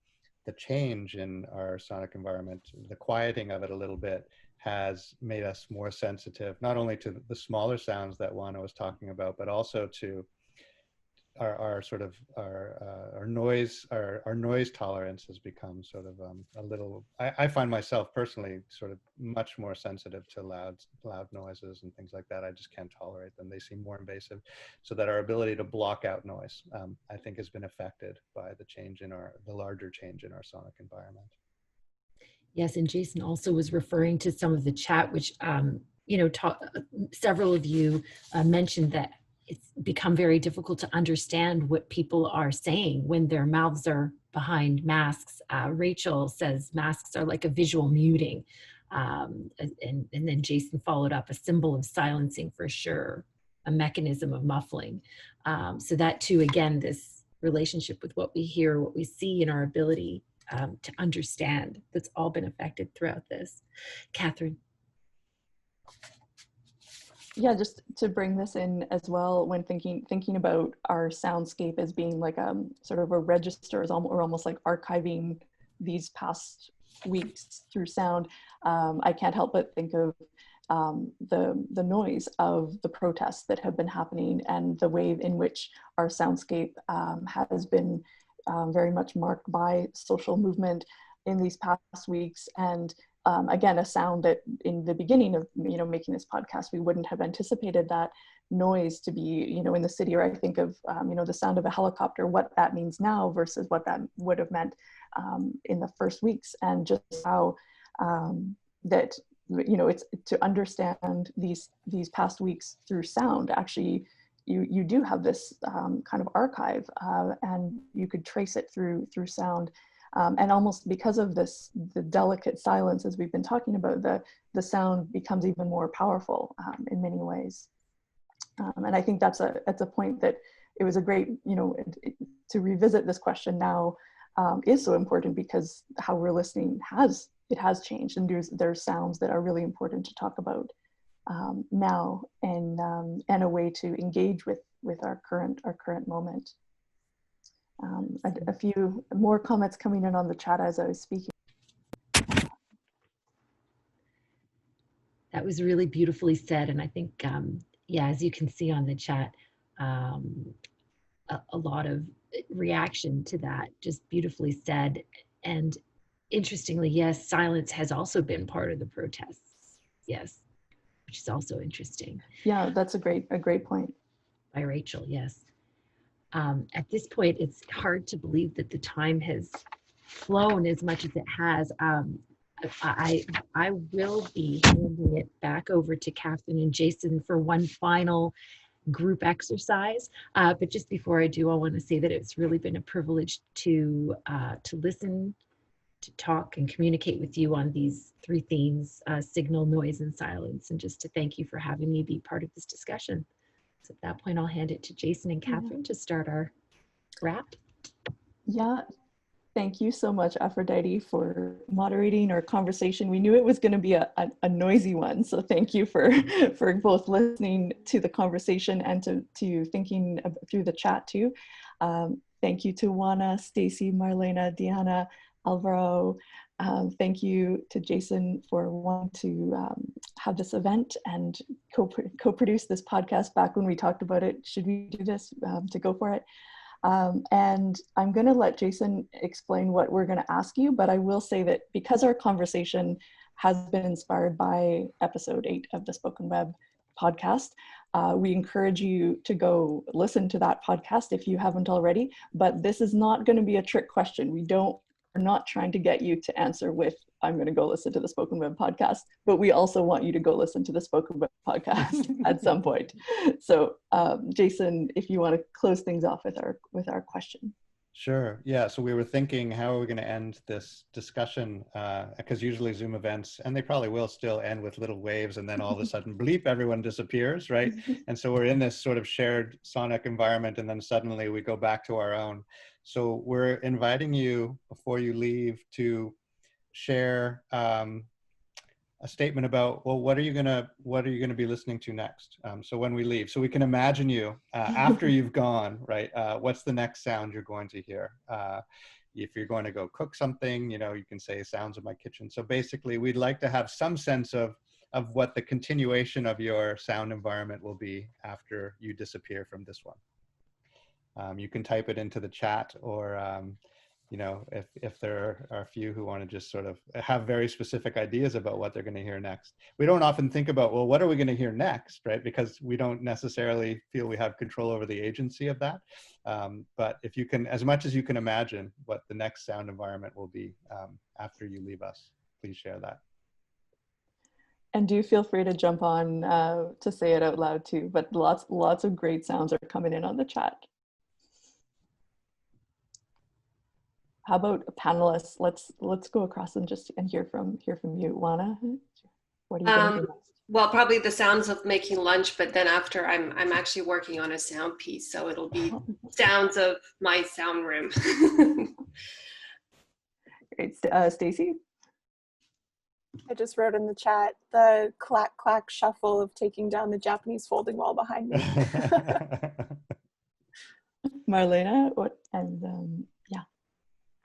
the change in our sonic environment, the quieting of it a little bit, has made us more sensitive, not only to the smaller sounds that Juana was talking about, but also to our noise tolerance has become sort of a little. I find myself personally sort of much more sensitive to loud noises and things like that. I just can't tolerate them. They seem more invasive, so that our ability to block out noise, I think, has been affected by the larger change in our sonic environment. Yes, and Jason also was referring to some of the chat, which you know, several of you mentioned that it's become very difficult to understand what people are saying when their mouths are behind masks. Rachel says masks are like a visual muting. And then Jason followed up, a symbol of silencing for sure, a mechanism of muffling. So that too, again, this relationship with what we hear, what we see, and our ability to understand, that's all been affected throughout this. Katherine. Yeah, just to bring this in as well, when thinking about our soundscape as being like sort of a register, or almost like archiving these past weeks through sound, I can't help but think of the noise of the protests that have been happening, and the way in which our soundscape has been very much marked by social movement in these past weeks. And again, a sound that in the beginning of, you know, making this podcast, we wouldn't have anticipated that noise to be, you know, in the city. Or I think of, you know, the sound of a helicopter, what that means now versus what that would have meant in the first weeks, and just how that, you know, it's to understand these past weeks through sound. Actually, you do have this kind of archive, and you could trace it through sound. And almost because of this, the delicate silence, as we've been talking about, the sound becomes even more powerful in many ways. And I think that's a point that it was a great, you know, to revisit this question now is so important, because how we're listening has changed, and there's sounds that are really important to talk about now, and a way to engage with our current moment. A few more comments coming in on the chat as I was speaking. That was really beautifully said. And I think, yeah, as you can see on the chat, a lot of reaction to that, just beautifully said. And interestingly, yes, silence has also been part of the protests. Yes, which is also interesting. Yeah, that's a great point. By Rachel, yes. At this point, it's hard to believe that the time has flown as much as it has. I will be handing it back over to Katherine and Jason for one final group exercise. But just before I do, I want to say that it's really been a privilege to listen, to talk, and communicate with you on these three themes: signal, noise, and silence. And just to thank you for having me be part of this discussion. So at that point, I'll hand it to Jason and Katherine to start our wrap. Yeah, thank you so much, Aphrodite, for moderating our conversation. We knew it was going to be a noisy one, so thank you for both listening to the conversation and to thinking through the chat too. Thank you to Juana, Stacy, Marlena, Diana, Alvaro. Thank you to Jason for wanting to have this event and co-produce this podcast back when we talked about it. Should we do this, to go for it? And I'm going to let Jason explain what we're going to ask you, but I will say that because our conversation has been inspired by episode 8 of the SpokenWeb podcast, we encourage you to go listen to that podcast if you haven't already, but this is not going to be a trick question. We're not trying to get you to answer with, I'm going to go listen to the SpokenWeb podcast, but we also want you to go listen to the SpokenWeb podcast at some point. So Jason, if you want to close things off with our question. Sure. Yeah. So we were thinking, how are we going to end this discussion? Because usually Zoom events, and they probably will still end with little waves, and then all of a sudden, bleep, everyone disappears, right? And so we're in this sort of shared sonic environment, and then suddenly we go back to our own. So we're inviting you, before you leave, to share a statement about, well, what are you gonna be listening to next? So when we leave, so we can imagine you after you've gone, right? What's the next sound you're going to hear? If you're going to go cook something, you know, you can say sounds of my kitchen. So basically, we'd like to have some sense of what the continuation of your sound environment will be after you disappear from this one. You can type it into the chat, or you know, if there are a few who want to just sort of have very specific ideas about what they're going to hear next. We don't often think about, well, what are we going to hear next, right? Because we don't necessarily feel we have control over the agency of that. But if you can, as much as you can imagine what the next sound environment will be after you leave us, please share that. And do feel free to jump on to say it out loud too, but lots of great sounds are coming in on the chat. How about panelists? Let's go across and hear from you, Juana. What are you going to do next? Well, probably the sounds of making lunch, but then after I'm actually working on a sound piece, so it'll be sounds of my sound room. Great, Stacy. I just wrote in the chat the clack clack shuffle of taking down the Japanese folding wall behind me. Marlena, what and yeah.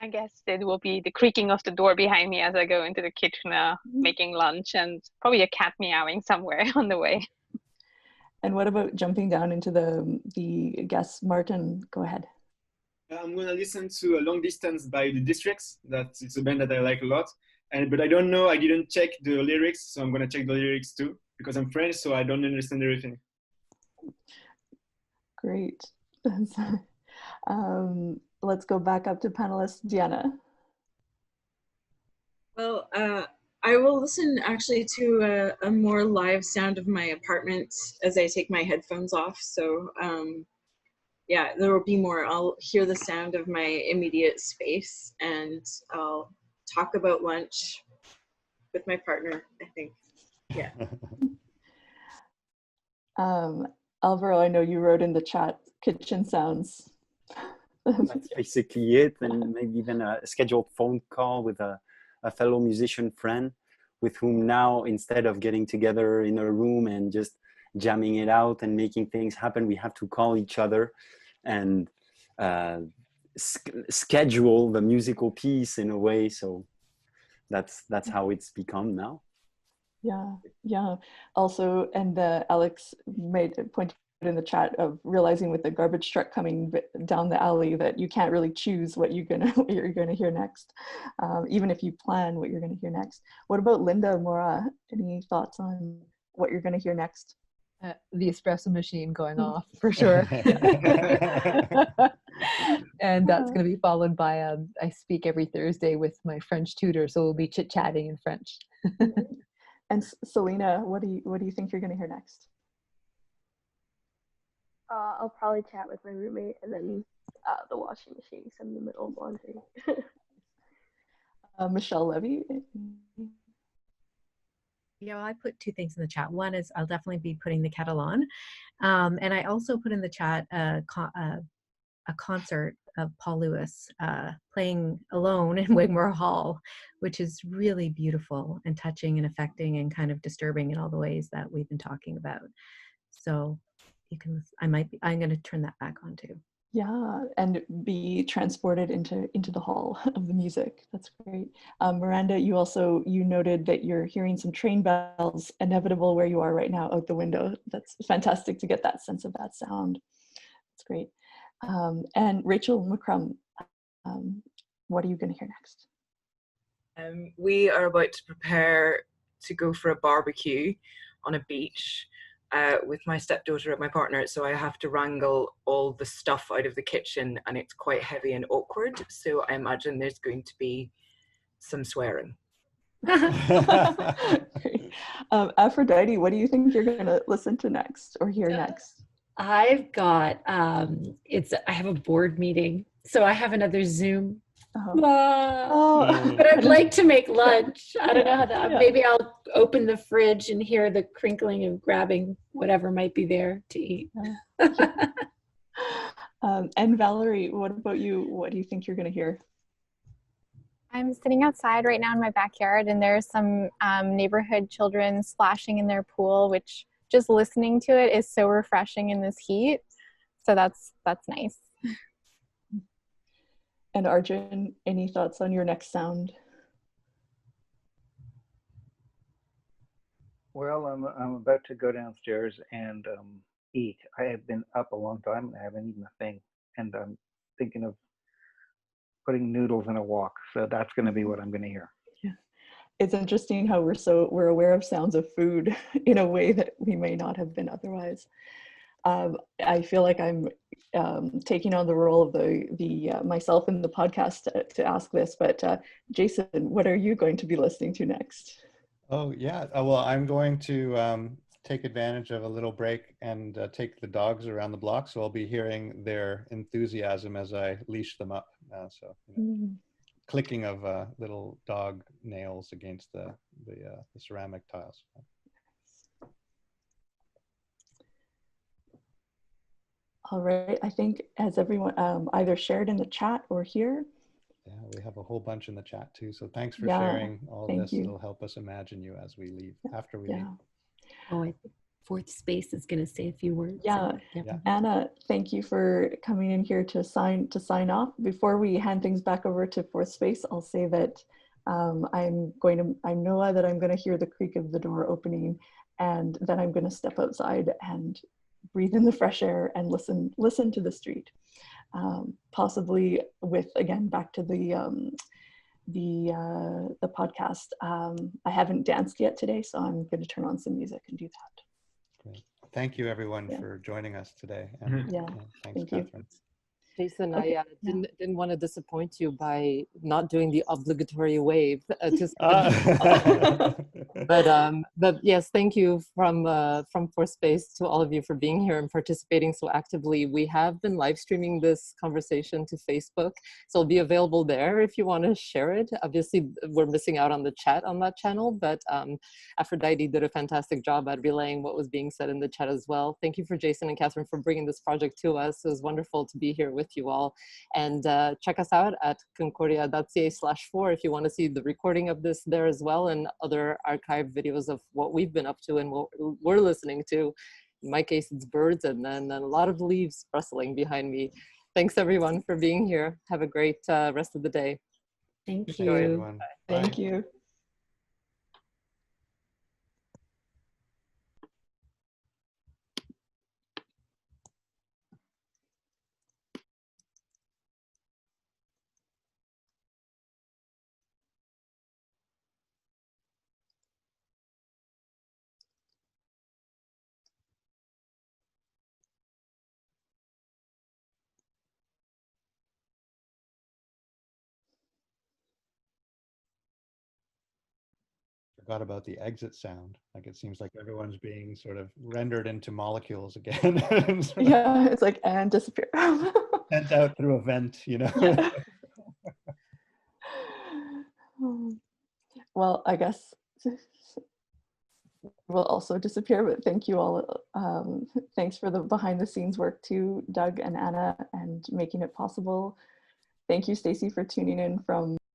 I guess it will be the creaking of the door behind me as I go into the kitchen making lunch, and probably a cat meowing somewhere on the way. And what about jumping down into the guests? Martin, go ahead. I'm going to listen to Long Distance by The Districts. It's a band that I like a lot. But I don't know, I didn't check the lyrics, so I'm going to check the lyrics too, because I'm French, so I don't understand everything. Great. Let's go back up to panelist Diana. Well, I will listen actually to a more live sound of my apartment as I take my headphones off. So yeah, there will be more. I'll hear the sound of my immediate space, and I'll talk about lunch with my partner, I think. Yeah. Alvaro, I know you wrote in the chat kitchen sounds. That's basically it, and maybe even a scheduled phone call with a fellow musician friend with whom now, instead of getting together in a room and just jamming it out and making things happen, we have to call each other and schedule the musical piece in a way. So that's how it's become now. Yeah. Also, and Alex made a point in the chat of realizing with the garbage truck coming down the alley that you can't really choose what you're gonna hear next, even if you plan what you're gonna hear next. What about Linda Mora? Any thoughts on what you're gonna hear next? The espresso machine going off for sure. And that's going to be followed by I speak every Thursday with my French tutor, so we'll be chit-chatting in French. And Selena, what do you think you're going to hear next? I'll probably chat with my roommate, and then the washing machine, 'cause I'm in the middle of laundry. Michelle Levy. Yeah, well, I put two things in the chat. One is I'll definitely be putting the kettle on. And I also put in the chat a concert of Paul Lewis playing alone in Wigmore Hall, which is really beautiful and touching and affecting and kind of disturbing in all the ways that we've been talking about. So you can, I'm going to turn that back on too. Yeah, and be transported into the hall of the music. That's great. Miranda, you noted that you're hearing some train bells, inevitable where you are right now out the window. That's fantastic to get that sense of that sound. That's great. And Rachel McCrum, what are you going to hear next? We are about to prepare to go for a barbecue on a beach with my stepdaughter and my partner, so I have to wrangle all the stuff out of the kitchen, and it's quite heavy and awkward, so I imagine there's going to be some swearing. Aphrodite, what do you think you're going to listen to next or hear next? I've got, I have a board meeting, so I have another Zoom. But I'd like to make lunch. I don't know how that, maybe I'll open the fridge and hear the crinkling of grabbing whatever might be there to eat. And Valerie, what about you? What do you think you're going to hear? I'm sitting outside right now in my backyard, and there's some neighborhood children splashing in their pool, which just listening to it is so refreshing in this heat. So that's nice. And Arjun, any thoughts on your next sound? Well, I'm about to go downstairs and eat. I have been up a long time and I haven't eaten a thing, and I'm thinking of putting noodles in a wok. So that's going to be what I'm going to hear. Yeah, it's interesting how we're aware of sounds of food in a way that we may not have been otherwise. I feel like I'm taking on the role of the myself in the podcast to ask this, but Jason, what are you going to be listening to next? Oh yeah, well I'm going to take advantage of a little break and take the dogs around the block, so I'll be hearing their enthusiasm as I leash them up. Clicking of little dog nails against the ceramic tiles. All right, I think has everyone either shared in the chat or here? Yeah, we have a whole bunch in the chat too. So thanks for sharing all of this. It'll help us imagine you as we leave, after we leave. Oh, I think Fourth Space is going to say a few words. Yeah. Anna, thank you for coming in here to sign off. Before we hand things back over to Fourth Space, I'll say that I know that I'm going to hear the creak of the door opening, and then I'm going to step outside and breathe in the fresh air and listen to the street. Possibly with, again, back to the podcast. I haven't danced yet today, so I'm going to turn on some music and do that. Great. Thank you everyone for joining us today. Thanks, Katherine. Jason, I didn't want to disappoint you by not doing the obligatory wave. But yes, thank you from Fourth Space to all of you for being here and participating so actively. We have been live streaming this conversation to Facebook, so it'll be available there if you want to share it. Obviously, we're missing out on the chat on that channel, but Aphrodite did a fantastic job at relaying what was being said in the chat as well. Thank you for Jason and Katherine for bringing this project to us. It was wonderful to be here with you all, and check us out at concordia.ca/4 if you want to see the recording of this there as well, and other archived videos of what we've been up to and what we're listening to. In my case, it's birds and then a lot of leaves rustling behind me. Thanks everyone for being here. Have a great rest of the day. Thank you. Everyone. Thank you. Forgot about the exit sound. Like it seems like everyone's being sort of rendered into molecules again. Yeah, it's like, and disappear. Sent out through a vent, you know. Yeah. Well, I guess will also disappear, but thank you all. Thanks for the behind the scenes work to Doug and Anna and making it possible. Thank you, Stacy, for tuning in from